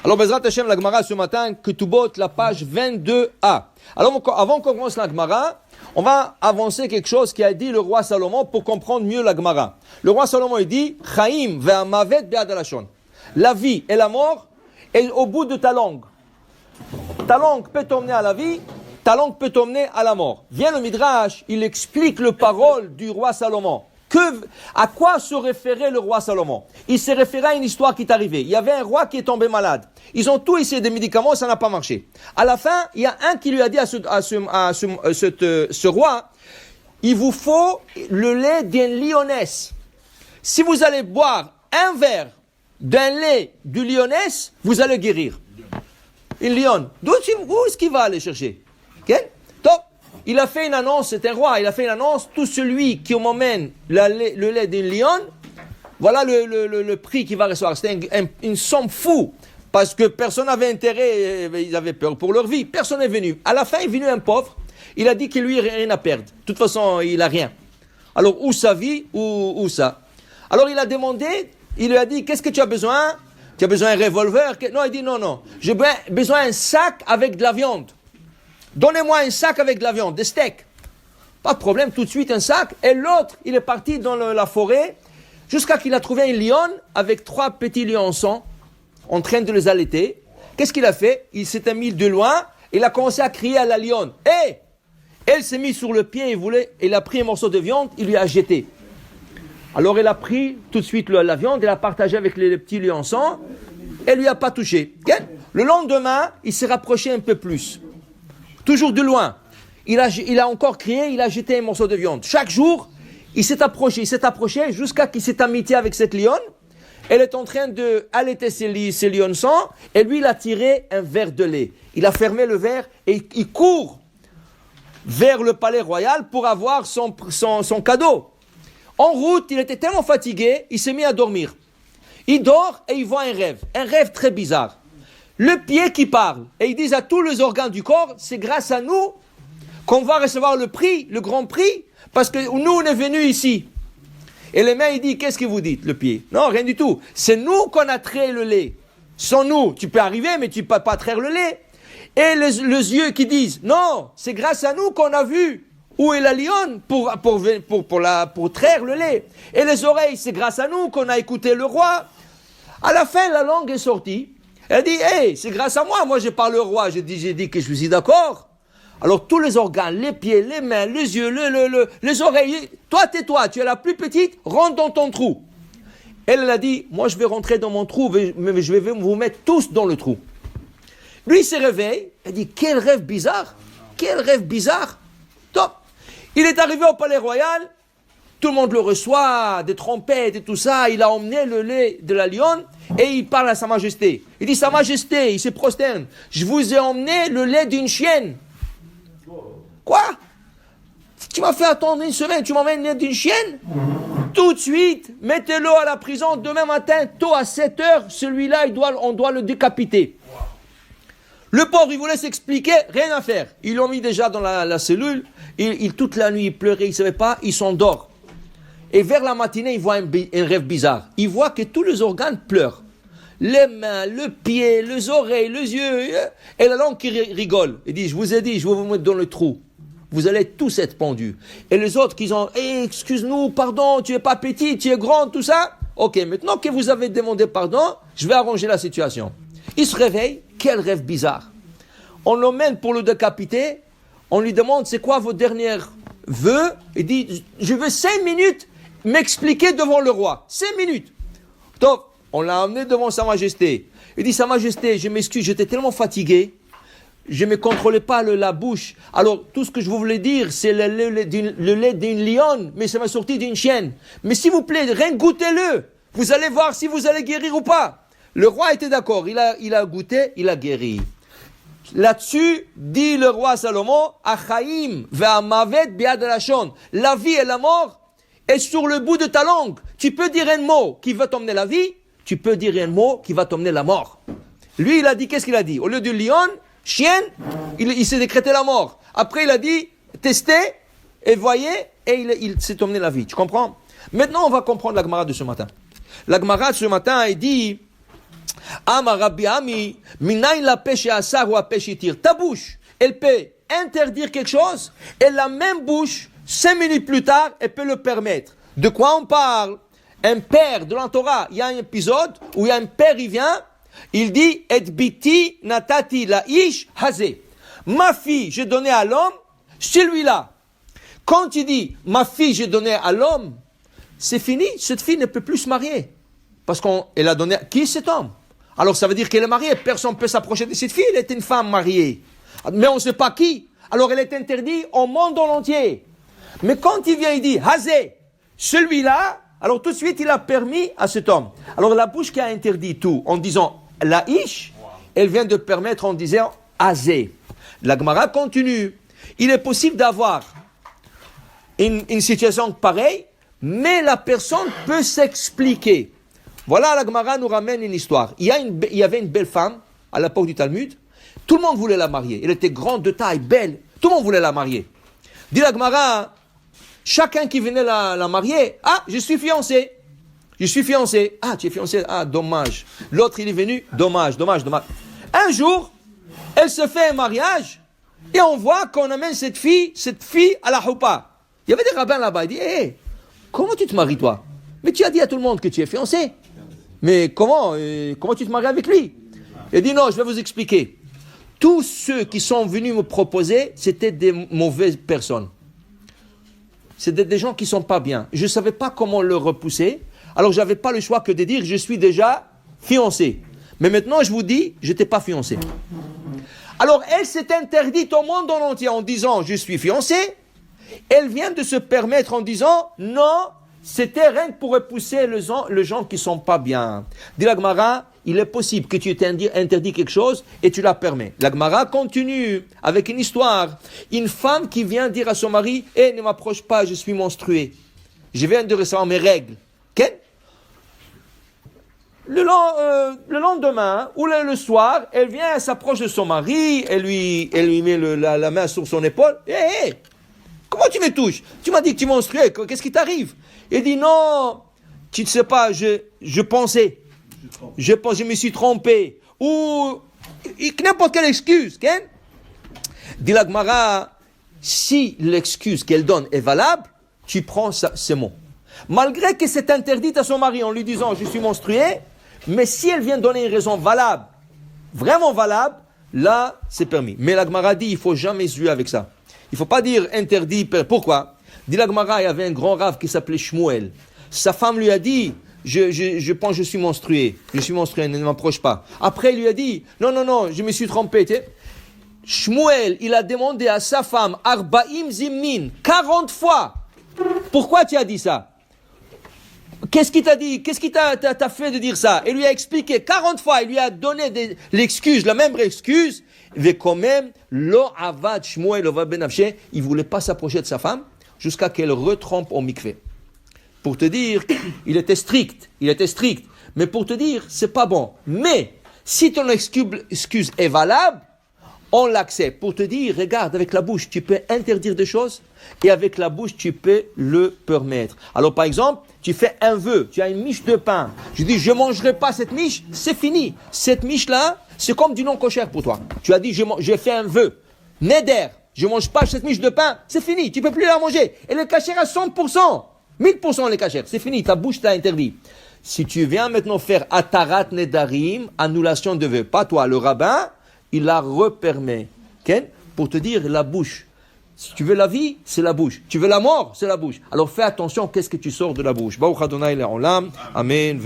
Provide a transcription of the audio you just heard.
Alors, Bezrat Hashem, la Gemara ce matin, Ketubot, la page 22a. Alors, avant qu'on commence la Gemara, on va avancer quelque chose qui a dit le roi Salomon pour comprendre mieux la Gemara. Le roi Salomon, il dit, Chaim ve'amavet be'ad halashon. La vie et la mort est au bout de ta langue. Ta langue peut t'emmener à la vie, ta langue peut t'emmener à la mort. Vient le Midrash, il explique le parole du roi Salomon. À quoi se référait le roi Salomon? Il s'est référé à une histoire qui est arrivée. Il y avait un roi qui est tombé malade. Ils ont tout essayé des médicaments, ça n'a pas marché. À la fin, il y a un qui lui a dit à ce roi, il vous faut le lait d'une lionesse. Si vous allez boire un verre d'un lait du lionesse, vous allez guérir. Une lionne. Où est-ce qu'il va aller chercher? Okay? Top. Il a fait une annonce, c'est un roi, il a fait une annonce, tout celui qui m'emmène le lait d'une lionne, voilà le prix qu'il va recevoir. C'était une somme fou, parce que personne n'avait intérêt, ils avaient peur pour leur vie, personne n'est venu. À la fin, il est venu un pauvre, il a dit qu'il lui rien à perdre. De toute façon, il n'a rien. Alors, ou sa vie, ou ça. Alors, il a demandé, il lui a dit, qu'est-ce que tu as besoin? Tu as besoin d'un revolver? Non, il dit, non, j'ai besoin d'un sac avec de la viande. Donnez-moi un sac avec de la viande, des steaks. Pas de problème, tout de suite un sac. Et l'autre, il est parti dans la forêt jusqu'à qu'il a trouvé une lionne avec 3 petits lionçons en train de les allaiter. Qu'est-ce qu'il a fait? Il s'était mis de loin, il a commencé à crier à la lionne. Hé! Elle s'est mise sur le pied, il a pris un morceau de viande, il lui a jeté. Alors elle a pris tout de suite la viande, elle a partagé avec les petits lionçons, elle lui a pas touché. Le lendemain, il s'est rapproché un peu plus. Toujours de loin. Il a encore crié, il a jeté un morceau de viande. Chaque jour, il s'est approché jusqu'à qu'il s'est amitié avec cette lionne. Elle est en train d'allaiter ses lionçons et lui, il a tiré un verre de lait. Il a fermé le verre et il court vers le palais royal pour avoir son cadeau. En route, il était tellement fatigué, il s'est mis à dormir. Il dort et il voit un rêve très bizarre. Le pied qui parle, et ils disent à tous les organes du corps, c'est grâce à nous qu'on va recevoir le prix, le grand prix, parce que nous, on est venus ici. Et les mains, il dit, qu'est-ce que vous dites, le pied? Non, rien du tout. C'est nous qu'on a traité le lait. Sans nous, tu peux arriver, mais tu ne peux pas traire le lait. Et les yeux qui disent, non, c'est grâce à nous qu'on a vu où est la lionne pour traire le lait. Et les oreilles, c'est grâce à nous qu'on a écouté le roi. À la fin, la langue est sortie. Elle dit, hey, c'est grâce à moi j'ai parlé au roi, j'ai dit que je suis d'accord. Alors tous les organes, les pieds, les mains, les yeux, les oreilles, toi tais-toi, tu es la plus petite, rentre dans ton trou. Elle a dit, moi je vais rentrer dans mon trou, mais je vais vous mettre tous dans le trou. Lui il se réveille, il dit, quel rêve bizarre, top. Il est arrivé au palais royal, tout le monde le reçoit, des trompettes et tout ça, il a emmené le lait de la lionne, et il parle à Sa Majesté. Il dit, Sa Majesté, il se prosterne. Je vous ai emmené le lait d'une chienne. Quoi? Tu m'as fait attendre une semaine, tu m'emmènes le lait d'une chienne? Tout de suite, mettez-le à la prison. Demain matin, tôt à 7h, celui-là, on doit le décapiter. Le pauvre, il voulait s'expliquer, rien à faire. Ils l'ont mis déjà dans la cellule. Toute la nuit, il pleurait, il ne savait pas, il s'endort. Et vers la matinée, il voit un rêve bizarre. Il voit que tous les organes pleurent. Les mains, le pied, les oreilles, les yeux, et la langue qui rigole. Il dit, je vous ai dit, je vais vous mettre dans le trou. Vous allez tous être pendus. Et les autres qui ont, excuse-nous, pardon, tu es pas petit, tu es grand, tout ça. Ok, maintenant que vous avez demandé pardon, je vais arranger la situation. Il se réveille, quel rêve bizarre. On l'emmène pour le décapiter, on lui demande, c'est quoi vos derniers vœux? Il dit, je veux 5 minutes m'expliquer devant le roi. 5 minutes. Donc, on l'a amené devant Sa Majesté. Il dit, Sa Majesté, je m'excuse, j'étais tellement fatigué, je ne me contrôlais pas la bouche. Alors, tout ce que je voulais dire, c'est le lait d'une lionne, mais ça m'a sorti d'une chienne. Mais s'il vous plaît, rien goûtez-le. Vous allez voir si vous allez guérir ou pas. Le roi était d'accord, il a goûté, il a guéri. Là-dessus, dit le roi Salomon, Achaim ve'amavet be'ad halashon. La vie et la mort est sur le bout de ta langue. Tu peux dire un mot qui va t'emmener la vie, tu peux dire un mot qui va t'emmener la mort. Lui, il a dit, qu'est-ce qu'il a dit? Au lieu de lion, chienne, il s'est décrété la mort. Après, il a dit, testez, et voyez, et il s'est emmené la vie. Tu comprends? Maintenant, on va comprendre la Gemara de ce matin. La Gemara de ce matin, elle dit, Amar Rabbi Ami, minaï la pêche asar ou à pêche tire. Ta bouche, elle peut interdire quelque chose, et la même bouche, 5 minutes plus tard, elle peut le permettre. De quoi on parle? Un père de l'Antora, il y a un épisode où il y a un père, il vient, il dit, et biti natati la ish hazé. Ma fille, j'ai donné à l'homme, celui-là. Quand il dit, ma fille, j'ai donné à l'homme, c'est fini, cette fille ne peut plus se marier. Parce qu'elle a donné, qui est cet homme? Alors ça veut dire qu'elle est mariée, personne ne peut s'approcher de cette fille, elle est une femme mariée. Mais on ne sait pas qui. Alors elle est interdite au monde entier. Mais quand il vient, il dit, hazé, celui-là, alors tout de suite, il a permis à cet homme. Alors la bouche qui a interdit tout, en disant la ish, elle vient de permettre en disant hazé. La Gemara continue. Il est possible d'avoir une situation pareille, mais la personne peut s'expliquer. Voilà, la Gemara nous ramène une histoire. Il y avait une belle femme à l'époque du Talmud. Tout le monde voulait la marier. Elle était grande de taille, belle. Tout le monde voulait la marier. Dit la Gemara, chacun qui venait la marier, ah, je suis fiancé. Je suis fiancé. Ah, tu es fiancé. Ah, dommage. L'autre, il est venu. Dommage. Un jour, elle se fait un mariage et on voit qu'on amène cette fille à la choupa. Il y avait des rabbins là-bas. Il dit, hé, comment tu te maries toi? Mais tu as dit à tout le monde que tu es fiancé. Mais comment tu te maries avec lui? Il dit, non, je vais vous expliquer. Tous ceux qui sont venus me proposer, c'était des mauvaises personnes. C'était des gens qui ne sont pas bien. Je ne savais pas comment le repousser. Alors, je n'avais pas le choix que de dire, je suis déjà fiancé. Mais maintenant, je vous dis, je n'étais pas fiancé. Alors, elle s'est interdite au monde entier en disant, je suis fiancé. Elle vient de se permettre en disant, non, c'était rien que pour repousser les gens qui ne sont pas bien. Dit la Gemara, il est possible que tu t'interdis quelque chose et tu la permets. La Gemara continue avec une histoire. Une femme qui vient dire à son mari, ne m'approche pas, je suis menstruée. Je viens de recevoir mes règles. Okay? Le lendemain, ou le soir, elle vient, elle s'approche de son mari, elle lui met la main sur son épaule. Hé, comment tu me touches? Tu m'as dit que tu menstruais, qu'est-ce qui t'arrive? Il dit, non, tu ne sais pas, je pensais. Je me suis trompé. Ou n'importe quelle excuse. Okay? Dit la Gemara, si l'excuse qu'elle donne est valable, tu prends ces mots. Malgré que c'est interdit à son mari en lui disant je suis menstrué, mais si elle vient donner une raison valable, vraiment valable, là c'est permis. Mais la Gemara dit il ne faut jamais jouer avec ça. Il ne faut pas dire interdit. Pourquoi? Dit la Gemara, il y avait un grand rave qui s'appelait Shmuel. Sa femme lui a dit je pense que je suis menstrué, ne m'approche pas. Après, il lui a dit, non, je me suis trompé. Shmuel, il a demandé à sa femme, Arbaim Zimmin, 40 fois. Pourquoi tu as dit ça? Qu'est-ce qu'il t'a dit? Qu'est-ce qui t'a fait de dire ça? Il lui a expliqué 40 fois, il lui a donné l'excuse, la même excuse. Mais quand même, lo avad Shmuel, il ne voulait pas s'approcher de sa femme jusqu'à qu'elle retrempe au mikvé. Pour te dire, il était strict. Mais pour te dire, c'est pas bon. Mais, si ton excuse est valable, on l'accepte. Pour te dire, regarde, avec la bouche, tu peux interdire des choses, et avec la bouche, tu peux le permettre. Alors, par exemple, tu fais un vœu, tu as une miche de pain. Je dis, je ne mangerai pas cette miche, c'est fini. Cette miche-là, c'est comme du non-cochère pour toi. Tu as dit, j'ai fait un vœu. Neder, je ne mange pas cette miche de pain, c'est fini, tu ne peux plus la manger. Elle est cachère à 100%. 1000% les cachères, c'est fini, ta bouche t'a interdit. Si tu viens maintenant faire atarat nedarim, annulation de vœux, pas toi, le rabbin, il la repermet. Okay? Pour te dire, la bouche. Si tu veux la vie, c'est la bouche. Tu veux la mort, c'est la bouche. Alors fais attention, qu'est-ce que tu sors de la bouche. Baruch Adonai le'olam. Amen.